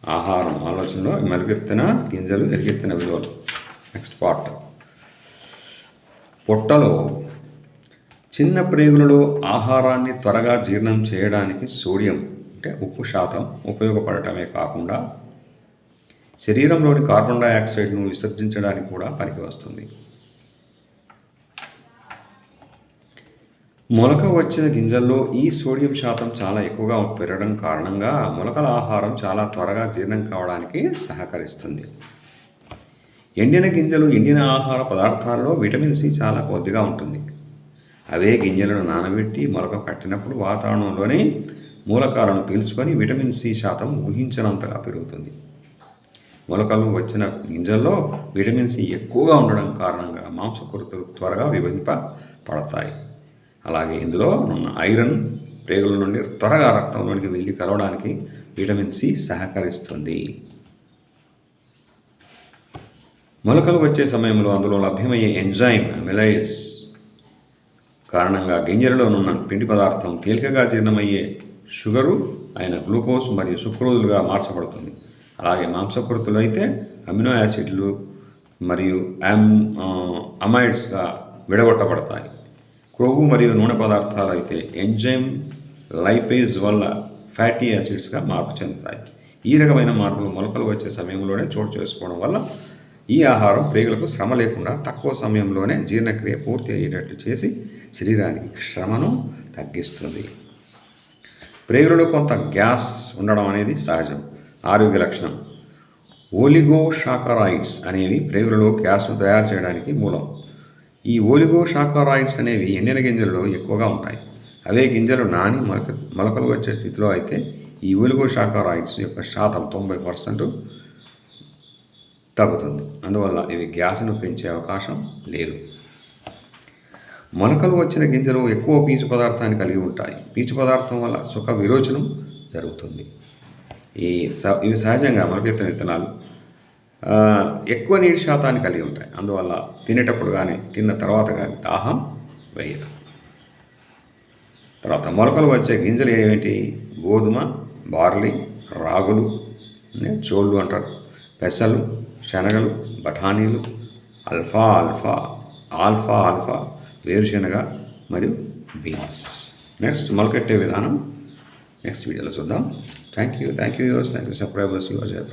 ఆహారం ఆలోచనలో మెరుగెత్తిన గింజలు ఎరుగెత్తిన విలువలు. Next part. పొట్టలో చిన్న ప్రేగులలో ఆహారాన్ని త్వరగా జీర్ణం చేయడానికి సోడియం అంటే ఉప్పు శాతం ఉపయోగపడటమే కాకుండా శరీరంలోని కార్బన్ డైఆక్సైడ్ను విసర్జించడానికి కూడా పనికి వస్తుంది. మొలక వచ్చిన గింజల్లో ఈ సోడియం శాతం చాలా ఎక్కువగా పెరగడం కారణంగా మొలకల ఆహారం చాలా త్వరగా జీర్ణం కావడానికి సహకరిస్తుంది. ఎండిన గింజలు ఎండిన ఆహార పదార్థాల్లో విటమిన్ సి చాలా కొద్దిగా ఉంటుంది. అవే గింజలను నానబెట్టి మొలక కట్టినప్పుడు వాతావరణంలోని మూలకాలను పీల్చుకొని విటమిన్ సి శాతం ఊహించినంతగా పెరుగుతుంది. మొలకలు వచ్చిన గింజల్లో విటమిన్ సి ఎక్కువగా ఉండడం కారణంగా మాంసకృతులు త్వరగా విభజింపబడతాయి. అలాగే ఇందులో ఉన్న ఐరన్ ప్రేగుల నుండి త్వరగా రక్తంలోనికి వెళ్ళి కలవడానికి విటమిన్ సి సహకరిస్తుంది. మొలకలు వచ్చే సమయంలో అందులో లభ్యమయ్యే ఎంజైమ్ అమిలైజ్ కారణంగా గింజలలోనున్న పిండి పదార్థం తేలికగా జీర్ణమయ్యే షుగరు అయిన గ్లూకోజ్ మరియు సుక్రోజులుగా మార్చబడుతుంది. అలాగే మాంసకృతులు అయితే అమినో యాసిడ్లు మరియు అమైడ్స్గా విడగొట్టబడతాయి. క్రొవ్వు మరియు నూనె పదార్థాలు అయితే ఎంజైమ్ లైపేజ్ వల్ల ఫ్యాటీ యాసిడ్స్గా మార్పు చెందుతాయి. ఈ రకమైన మార్పులు మొలకలు వచ్చే సమయంలోనే చోటు చేసుకోవడం వల్ల ఈ ఆహారం ప్రేగులకు శ్రమ లేకుండా తక్కువ సమయంలోనే జీర్ణక్రియ పూర్తి అయ్యేటట్లు చేసి శరీరానికి శ్రమను తగ్గిస్తుంది. ప్రేగులలో కొంత గ్యాస్ ఉండడం అనేది సహజం, ఆరోగ్య లక్షణం. ఓలిగోషాకరాయిడ్స్ అనేవి ప్రేగులలో గ్యాస్ను తయారు చేయడానికి మూలం. ఈ ఓలిగోషాకరాయిడ్స్ అనేవి ఎండిన గింజలలో ఎక్కువగా ఉంటాయి. అవే గింజలు నాని మొలకలు వచ్చే స్థితిలో అయితే ఈ ఓలిగోషాకరాయిడ్స్ యొక్క శాతం 90% తగ్గుతుంది. అందువల్ల ఇవి గ్యాస్ను పెంచే అవకాశం లేదు. మొలకలు వచ్చిన గింజలు ఎక్కువ పీచు పదార్థాన్ని కలిగి ఉంటాయి. పీచు పదార్థం వల్ల సుఖ విరోచనం జరుగుతుంది. ఇవి సహజంగా మొలకెత్తిన విత్తనాలు ఎక్కువ నీటి శాతాన్ని కలిగి ఉంటాయి. అందువల్ల తినేటప్పుడు కానీ తిన్న తర్వాత కానీ దాహం వేయదు. తర్వాత మొలకలు వచ్చే గింజలు ఏమిటి? గోధుమ, బార్లీ, రాగులు, చోళ్ళు అంటారు, పెసలు, శనగలు, బఠానీలు, ఆల్ఫా వేరుశనగ మరియు బీన్స్. నెక్స్ట్ మొలకెట్టే విధానం నెక్స్ట్ వీడియోలో చూద్దాం. Thank you subscribers.